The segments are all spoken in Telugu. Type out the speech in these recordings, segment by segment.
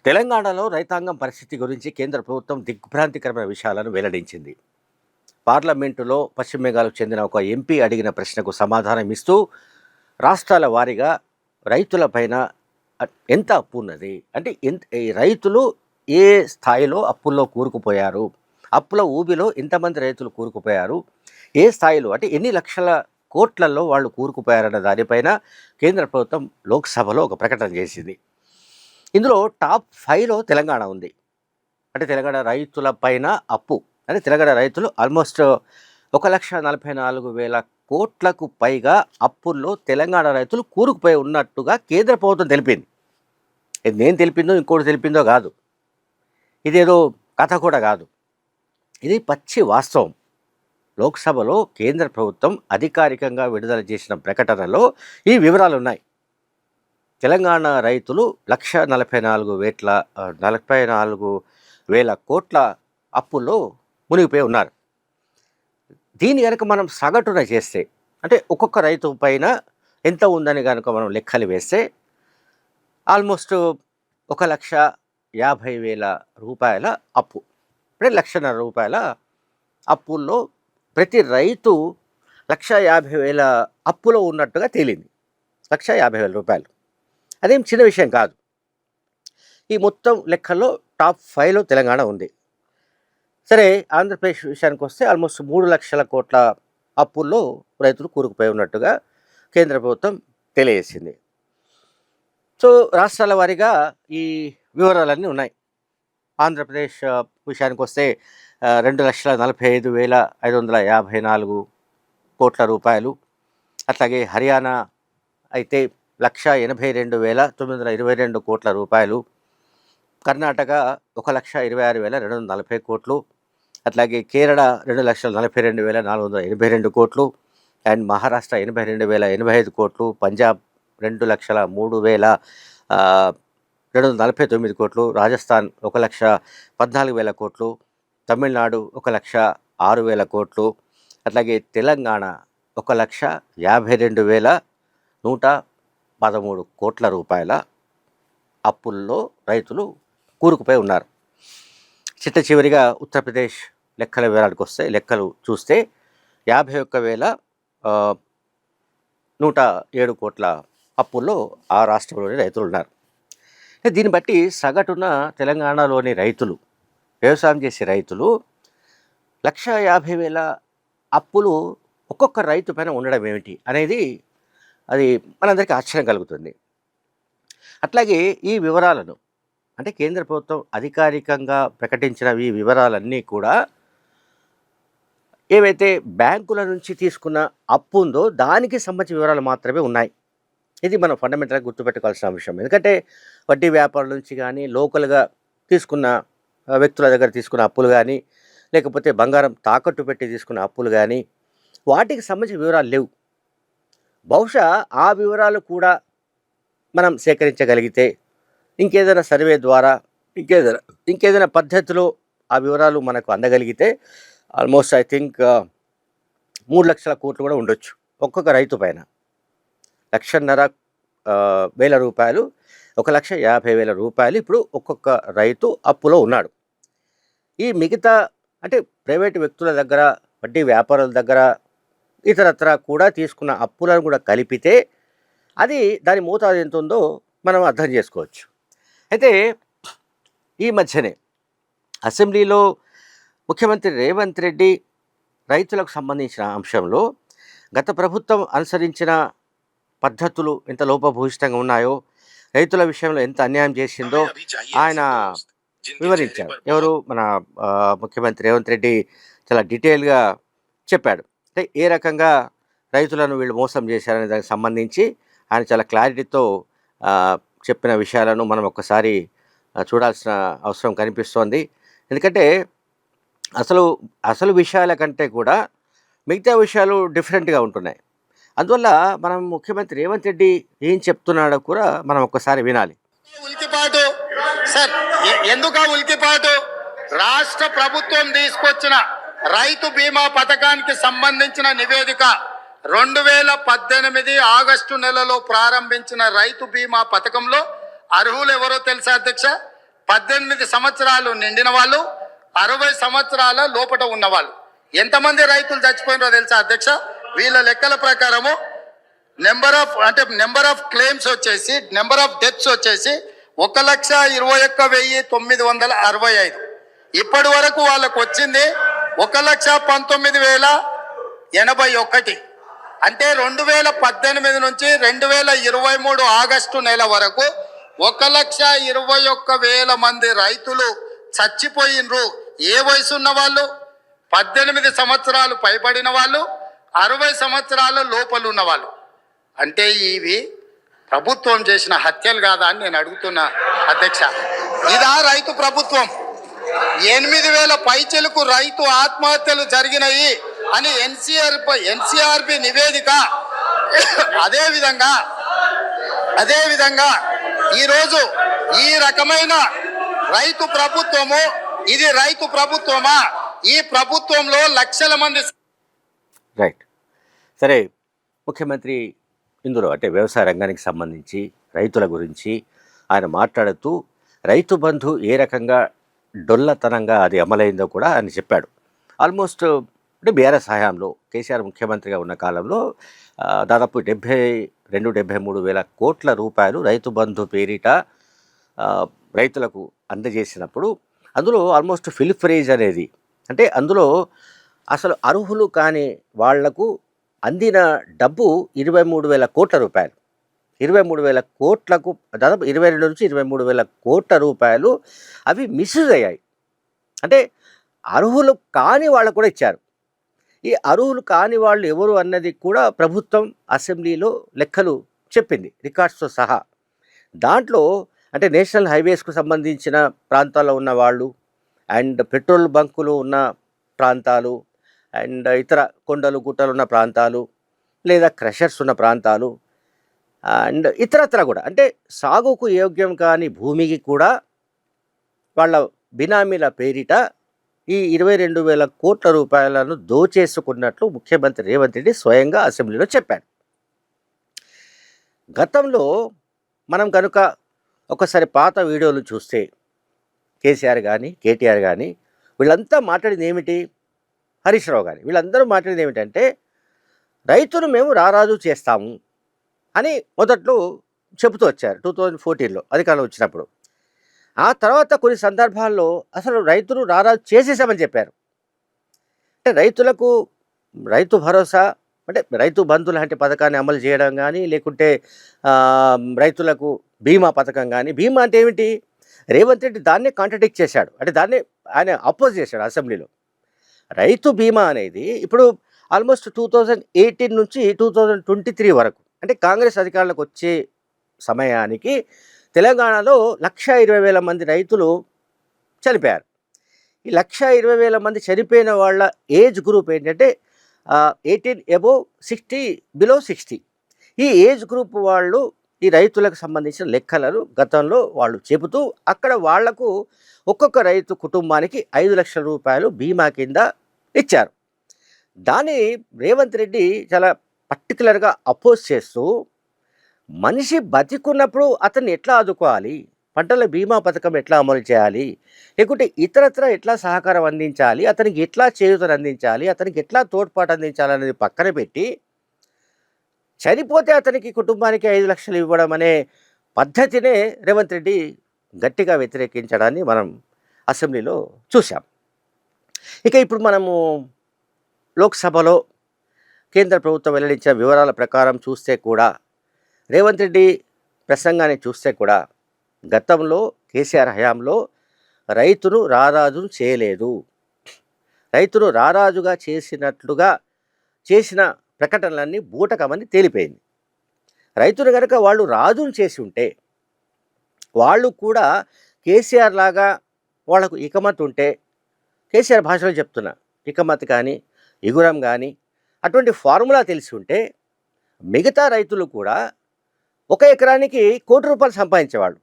తెలంగాణలో రైతాంగం పరిస్థితి గురించి కేంద్ర ప్రభుత్వం దిగ్భ్రాంతికరమైన విషయాలను వెల్లడించింది. పార్లమెంటులో పశ్చిమ బెంగాల్కు చెందిన ఒక ఎంపీ అడిగిన ప్రశ్నకు సమాధానం ఇస్తూ రాష్ట్రాల వారీగా రైతులపైన ఎంత అప్పు ఉన్నది, అంటే ఈ రైతులు ఏ స్థాయిలో అప్పుల్లో కూరుకుపోయారు, అప్పుల ఊబిలో ఎంతమంది రైతులు కూరుకుపోయారు, ఏ స్థాయిలో అంటే ఎన్ని లక్షల కోట్లలో వాళ్ళు కూరుకుపోయారన్న దానిపైన కేంద్ర ప్రభుత్వం లోక్సభలో ఒక ప్రకటన చేసింది. ఇందులో టాప్ 5లో తెలంగాణ ఉంది. అంటే తెలంగాణ రైతుల పైన అప్పు, అంటే తెలంగాణ రైతులు ఆల్మోస్ట్ 1,44,000 కోట్లకు పైగా అప్పుల్లో తెలంగాణ రైతులు కూరుకుపోయి ఉన్నట్టుగా కేంద్ర ప్రభుత్వం తెలిపింది. ఇది నేను తెలిపిందో ఇంకోటి తెలిపిందో కాదు, ఇదేదో కథ కూడా కాదు, ఇది పచ్చి వాస్తవం. లోక్సభలో కేంద్ర ప్రభుత్వం అధికారికంగా విడుదల చేసిన ప్రకటనలో ఈ వివరాలు ఉన్నాయి. తెలంగాణ రైతులు 1,44,000 కోట్ల అప్పుల్లో మునిగిపోయి ఉన్నారు. దీని కనుక మనం సగటున చేస్తే, అంటే ఒక్కొక్క రైతు పైన ఎంత ఉందని కనుక మనం లెక్కలు వేస్తే ఆల్మోస్ట్ 1,50,000 రూపాయల అప్పు, అంటే 1,50,000 రూపాయల అప్పుల్లో ప్రతి రైతు 1,50,000 అప్పులో ఉన్నట్టుగా తేలింది. 1,50,000 రూపాయలు అదేం చిన్న విషయం కాదు. ఈ మొత్తం లెక్కల్లో టాప్ 5లో తెలంగాణ ఉంది. సరే, ఆంధ్రప్రదేశ్ విషయానికి వస్తే ఆల్మోస్ట్ 3 లక్షల కోట్ల అప్పుల్లో రైతులు కూరుకుపోయి ఉన్నట్టుగా కేంద్ర ప్రభుత్వం తెలియజేసింది. సో రాష్ట్రాల వారీగా ఈ వివరాలన్నీ ఉన్నాయి. ఆంధ్రప్రదేశ్ విషయానికి వస్తే 2,45,554 కోట్ల రూపాయలు. అట్లాగే హర్యానా అయితే 1,82,922 కోట్ల రూపాయలు. కర్ణాటక 1,26,240 కోట్లు. అట్లాగే కేరళ 2,42,482 కోట్లు. అండ్ మహారాష్ట్ర 82,085 కోట్లు. పంజాబ్ 2,03,249 కోట్లు. రాజస్థాన్ 1,14,000 కోట్లు. తమిళనాడు 1,06,000 కోట్లు. అట్లాగే తెలంగాణ 1,52,113 కోట్ల రూపాయల అప్పుల్లో రైతులు కూరుకుపోయి ఉన్నారు. చిట్ట చివరిగా ఉత్తరప్రదేశ్ లెక్కల వివరాలకు వస్తే, లెక్కలు చూస్తే 51,107 కోట్ల అప్పుల్లో ఆ రాష్ట్రంలోని రైతులు ఉన్నారు. దీన్ని బట్టి సగటున తెలంగాణలోని రైతులు, వ్యవసాయం చేసే రైతులు 1,50,000 అప్పులు ఒక్కొక్క రైతు పైన ఉండడం ఏమిటి అనేది అది మనందరికీ ఆశ్చర్యం కలుగుతుంది. అట్లాగే ఈ వివరాలను, అంటే కేంద్ర ప్రభుత్వం అధికారికంగా ప్రకటించిన ఈ వివరాలన్నీ కూడా ఏవైతే బ్యాంకుల నుంచి తీసుకున్న అప్పు ఉందో దానికి సంబంధించిన వివరాలు మాత్రమే ఉన్నాయి. ఇది మనం ఫండమెంటల్గా గుర్తుపెట్టుకోవాల్సిన అంశం. ఎందుకంటే వడ్డీ వ్యాపారుల నుంచి కానీ, లోకల్గా తీసుకున్న వ్యక్తుల దగ్గర తీసుకున్న అప్పులు కానీ, లేకపోతే బంగారం తాకట్టు పెట్టి తీసుకున్న అప్పులు కానీ, వాటికి సంబంధించిన వివరాలు లేవు. బహుశా ఆ వివరాలు కూడా మనం సేకరించగలిగితే, ఇంకేదైనా సర్వే ద్వారా, ఇంకేదైనా పద్ధతిలో ఆ వివరాలు మనకు అందగలిగితే ఆల్మోస్ట్ ఐ థింక్ 3 లక్షల కోట్లు కూడా ఉండొచ్చు ఒక్కొక్క రైతు పైన. 1,50,000 రూపాయలు, 1,50,000 రూపాయలు ఇప్పుడు ఒక్కొక్క రైతు అప్పులో ఉన్నాడు. ఈ మిగతా అంటే ప్రైవేటు వ్యక్తుల దగ్గర, వడ్డీ వ్యాపారుల దగ్గర, ఇతరత్ర కూడా తీసుకున్న అప్పులను కూడా కలిపితే అది దాని మోతాదు ఎంత ఉందో మనం అర్థం చేసుకోవచ్చు. అయితే ఈ మధ్యనే అసెంబ్లీలో ముఖ్యమంత్రి రేవంత్ రెడ్డి రైతులకు సంబంధించిన అంశంలో గత ప్రభుత్వం అనుసరించిన పద్ధతులు ఎంత లోపభూయిష్టంగా ఉన్నాయో, రైతుల విషయంలో ఎంత అన్యాయం చేసిందో ఆయన వివరించారు. ఎవరు? మన ముఖ్యమంత్రి రేవంత్ రెడ్డి చాలా డీటెయిల్గా చెప్పాడు. అంటే ఏ రకంగా రైతులను వీళ్ళు మోసం చేశారనే దానికి సంబంధించి ఆయన చాలా క్లారిటీతో చెప్పిన విషయాలను మనం ఒక్కసారి చూడాల్సిన అవసరం కనిపిస్తోంది. ఎందుకంటే అసలు విషయాల కంటే కూడా మిగతా విషయాలు డిఫరెంట్గా ఉంటున్నాయి. అందువల్ల మనం ముఖ్యమంత్రి రేవంత్ రెడ్డి ఏం చెప్తున్నాడో కూడా మనం ఒక్కసారి వినాలి. ఉలికిపాటు సార్, ఎందుకు ఉలికిపాటు? రాష్ట్ర ప్రభుత్వం తీసుకొచ్చిన రైతు బీమా పథకానికి సంబంధించిన నివేదిక 2018 ఆగస్టు నెలలో ప్రారంభించిన రైతు బీమా పథకంలో అర్హులు ఎవరో తెలుసా అధ్యక్ష? 18 సంవత్సరాలు నిండిన వాళ్ళు, 60 సంవత్సరాల లోపట ఉన్నవాళ్ళు. ఎంతమంది రైతులు చచ్చిపోయినారో తెలుసా అధ్యక్ష? వీళ్ళ లెక్కల ప్రకారము నెంబర్ ఆఫ్ క్లెయిమ్స్ వచ్చేసి, నెంబర్ ఆఫ్ డెత్స్ వచ్చేసి 1,21,965. ఇప్పటి వరకు వాళ్ళకు వచ్చింది 1,19,081. అంటే 2018 నుంచి 2023 ఆగస్టు నెల వరకు 1,21,000 మంది రైతులు చచ్చిపోయినరు. ఏ వయసు ఉన్న వాళ్ళు? 18 సంవత్సరాలు పైబడిన వాళ్ళు, 60 సంవత్సరాల లోపల ఉన్న వాళ్ళు. అంటే ఇవి ప్రభుత్వం చేసిన హత్యలు కాదా అని నేను అడుగుతున్నా అధ్యక్ష. ఇదా రైతు ప్రభుత్వం? 8,000 పైచలకు రైతు ఆత్మహత్యలు జరిగినాయి అని ఎన్సీఆర్బి నివేదిక. అదేవిధంగా ఈరోజు ఈ రకమైన రైతు ప్రభుత్వము, ఇది రైతు ప్రభుత్వమా? ఈ ప్రభుత్వంలో లక్షల మంది. రైట్. సరే, ముఖ్యమంత్రి ఇందులో అంటే వ్యవసాయ రంగానికి సంబంధించి రైతుల గురించి ఆయన మాట్లాడుతూ రైతు బంధు ఏ రకంగా డొల్లతనంగా అది అమలైందో కూడా ఆయన చెప్పాడు. ఆల్మోస్ట్ అంటే బీఆర్ఎస్ హయాంలో కేసీఆర్ ముఖ్యమంత్రిగా ఉన్న కాలంలో దాదాపు 72-73 వేల కోట్ల రూపాయలు రైతు బంధు పేరిట రైతులకు అందజేసినప్పుడు అందులో ఆల్మోస్ట్ ఫిల్ఫ్రేజ్ అనేది, అంటే అందులో అసలు అర్హులు కాని వాళ్లకు అందిన డబ్బు 23,000 కోట్ల రూపాయలు. 23,000 కోట్లకు దాదాపు 22-23,000 కోట్ల రూపాయలు అవి మిస్యూజ్ అయ్యాయి. అంటే అర్హులు కాని వాళ్ళకు కూడా ఇచ్చారు. ఈ అర్హులు కాని వాళ్ళు ఎవరు అన్నది కూడా ప్రభుత్వం అసెంబ్లీలో లెక్కలు చెప్పింది, రికార్డ్స్తో సహా. దాంట్లో అంటే నేషనల్ హైవేస్కు సంబంధించిన ప్రాంతాల్లో ఉన్న వాళ్ళు, అండ్ పెట్రోల్ బంకులు ఉన్న ప్రాంతాలు, అండ్ ఇతర కొండలు గుట్టలు ఉన్న ప్రాంతాలు, లేదా క్రషర్స్ ఉన్న ప్రాంతాలు, అండ్ ఇతరత్ర కూడా అంటే సాగుకు యోగ్యం కాని భూమికి కూడా వాళ్ళ బినామీల పేరిట ఈ 22,000 కోట్ల రూపాయలను దోచేసుకున్నట్లు ముఖ్యమంత్రి రేవంత్ రెడ్డి స్వయంగా అసెంబ్లీలో చెప్పారు. గతంలో మనం కనుక ఒకసారి పాత వీడియోలు చూస్తే కేసీఆర్ కానీ కేటీఆర్ కానీ వీళ్ళంతా మాట్లాడింది ఏమిటి, హరీష్ రావు కానీ వీళ్ళందరూ మాట్లాడింది ఏమిటంటే రైతును మేము రారాజు చేస్తాము అని మొదట్లో చెబుతూ వచ్చారు 2014లో అధికారంలో వచ్చినప్పుడు. ఆ తర్వాత కొన్ని సందర్భాల్లో అసలు రైతును రారాజు చేసేసామని చెప్పారు. అంటే రైతులకు రైతు భరోసా అంటే రైతు బంధు లాంటి పథకాన్ని అమలు చేయడం కానీ, లేకుంటే రైతులకు బీమా పథకం కానీ. బీమా అంటే ఏమిటి? రేవంత్ రెడ్డి దాన్నే కాంట్రడిక్ట్ చేశాడు, అంటే దాన్ని ఆయన అపోజ్ చేశాడు అసెంబ్లీలో. రైతు బీమా అనేది ఇప్పుడు ఆల్మోస్ట్ 2018 నుంచి 2023 వరకు, అంటే కాంగ్రెస్ అధికారులకు వచ్చే సమయానికి తెలంగాణలో 1,20,000 మంది రైతులు చనిపోయారు. ఈ 1,20,000 మంది చనిపోయిన వాళ్ళ ఏజ్ గ్రూప్ ఏంటంటే 18 అబోవ్ 60 బిలో 60. ఈ ఏజ్ గ్రూప్ వాళ్ళు ఈ రైతులకు సంబంధించిన లెక్కలను గతంలో వాళ్ళు చెబుతూ అక్కడ వాళ్లకు ఒక్కొక్క రైతు కుటుంబానికి 5 లక్షల రూపాయలు బీమా కింద ఇచ్చారు. దాన్ని రేవంత్ రెడ్డి చాలా పర్టికులర్గా అపోజ్ చేస్తూ మనిషి బతికున్నప్పుడు అతన్ని ఎట్లా ఆదుకోవాలి, పంటల బీమా పథకం ఎట్లా అమలు చేయాలి, లేకుంటే ఇతరత్ర ఎట్లా సహకారం అందించాలి, అతనికి ఎట్లా చేయూతను అందించాలి, అతనికి ఎట్లా తోడ్పాటు అందించాలి అనేది పక్కన పెట్టి చనిపోతే అతనికి కుటుంబానికి 5 లక్షలు ఇవ్వడం అనే పద్ధతినే రేవంత్ రెడ్డి గట్టిగా వ్యతిరేకించడాన్ని మనం అసెంబ్లీలో చూసాం. ఇక ఇప్పుడు మనము లోక్సభలో కేంద్ర ప్రభుత్వం వెల్లడించిన వివరాల ప్రకారం చూస్తే కూడా, రేవంత్ రెడ్డి ప్రసంగాన్ని చూస్తే కూడా గతంలో కేసీఆర్ హయాంలో రైతును రారాజు చేయలేదు. రైతును రారాజుగా చేసినట్లుగా చేసిన ప్రకటనలన్నీ బూటకమని తేలిపోయింది. రైతులు కనుక వాళ్ళు రాజును చేసి ఉంటే, వాళ్ళు కూడా కేసీఆర్ లాగా వాళ్ళకు ఇకమత్ ఉంటే, కేసీఆర్ భాషలో చెప్తున్నా ఇకమత్ కానీ ఇగురం కానీ అటువంటి ఫార్ములా తెలిసి ఉంటే మిగతా రైతులు కూడా 1 ఎకరానికి ₹1,00,00,000 సంపాదించేవాళ్ళు.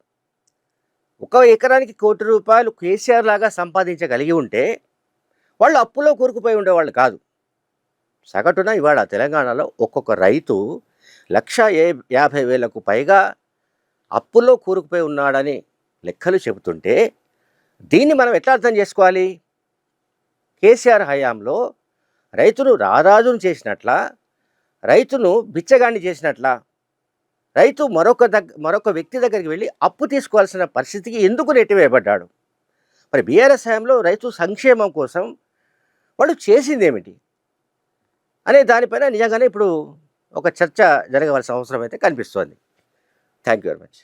1 ఎకరానికి ₹1,00,00,000 కేసీఆర్ లాగా సంపాదించగలిగి ఉంటే వాళ్ళు అప్పులో కూరుకుపోయి ఉండేవాళ్ళు కాదు. సగటున ఇవాళ తెలంగాణలో ఒక్కొక్క రైతు 1,50,000కు పైగా అప్పుల్లో కూరుకుపోయి ఉన్నాడని లెక్కలు చెబుతుంటే దీన్ని మనం ఎట్లా అర్థం చేసుకోవాలి? కేసీఆర్ హయాంలో రైతును రారాజును చేసినట్లా, రైతును బిచ్చగాడిని చేసినట్లా, రైతు మరొక వ్యక్తి దగ్గరికి వెళ్ళి అప్పు తీసుకోవాల్సిన పరిస్థితికి ఎందుకు నెట్టివేయబడ్డాడు? మరి బీఆర్ఎస్ హయాంలో రైతు సంక్షేమం కోసం వాళ్ళు చేసింది ఏమిటి అనే దానిపైన నిజంగానే ఇప్పుడు ఒక చర్చ జరగవలసిన అవసరం అయితే కనిపిస్తోంది. Thank you very much.